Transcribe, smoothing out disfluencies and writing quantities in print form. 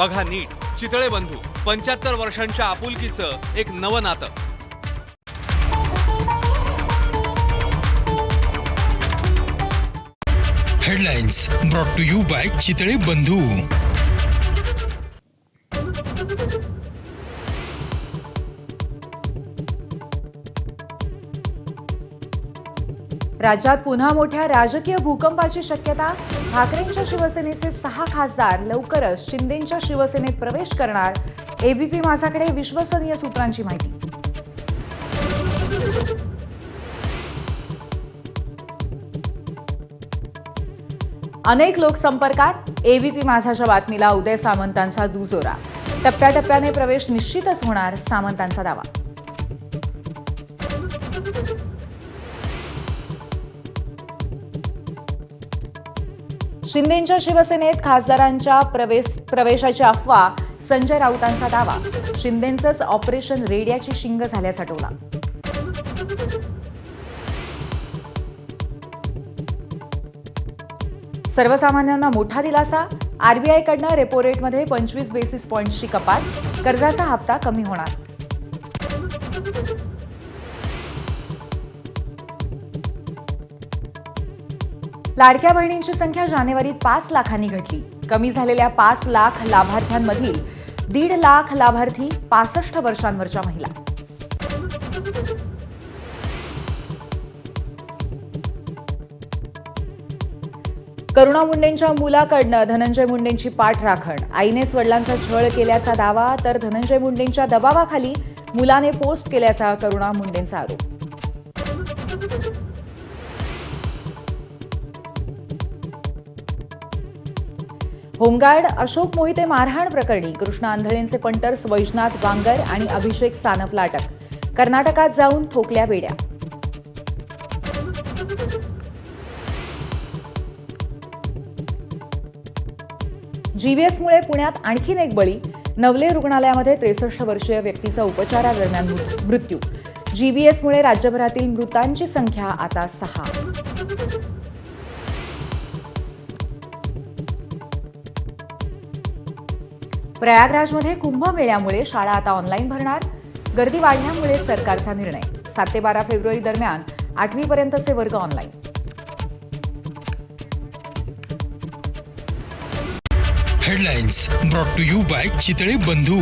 बघा नीट, चितळे बंधू 75 वर्षांच्या आपुलकीचं एक नवं नातं. Headlines brought to you by Chitale Bandhu. राज्यात पुन्हा मोठ्या राजकीय भूकंपाची शक्यता. ठाकरेंच्या शिवसेनेचे 6 खासदार लवकरच शिंदेंच्या शिवसेनेत प्रवेश करणार. एबीपी माझाकडे विश्वसनीय सूत्रांची माहिती. अनेक लोक संपर्कात. एबीपी माझाच्या बातमीला उदय सामंतांचा दुजोरा. टप्प्याटप्प्याने प्रवेश निश्चितच होणार, सामंतांचा दावा. शिंदेंच्या शिवसेनेत खासदारांच्या प्रवेशाची अफवा. संजय राऊतांचा दावा. शिंदेंचंच ऑपरेशन रेड्याची शिंग झाल्याचा टोला. सर्वसामान्यांना मोठा दिलासा. आरबीआयकडनं रेपो रेटमध्ये 25 बेसिस पॉइंट्सची कपात. कर्जाचा हप्ता कमी होणार. लाडक्या बहिणींची संख्या जानेवारीत 5 लाखांनी घटली. कमी झालेल्या 5 लाख लाभार्थ्यांमधील 1.5 लाख लाभार्थी 65 वर्षांवरच्या महिला. करुणा मुंडेंच्या मुलाकडनं धनंजय मुंडेंची पाठराखण. आईनेच वडिलांचा छळ केल्याचा दावा, तर धनंजय मुंडेंच्या दबावाखाली मुलाने पोस्ट केल्याचा करुणा मुंडेंचा आरोप. होमगार्ड अशोक मोहिते मारहाण प्रकरणी कृष्णा आंधळेंचे पंटर्स वैजनाथ वांगर आणि अभिषेक सानपला अटक. कर्नाटकात जाऊन ठोकल्या बेड्या. जीव्हीएसमुळे पुण्यात आणखीन एक बळी. नवले रुग्णालयामध्ये 63 वर्षीय व्यक्तीचा उपचारादरम्यान मृत्यू. जीव्हीएसमुळे राज्यभरातील मृतांची संख्या आता 6. प्रयागराजमध्ये कुंभमेळ्यामुळे शाळा आता ऑनलाईन भरणार. गर्दी वाढल्यामुळे सरकारचा निर्णय. 7 ते 12 फेब्रुवारी दरम्यान 8वी पर्यंतचे वर्ग online. Headlines brought to you by Chitale बंधू.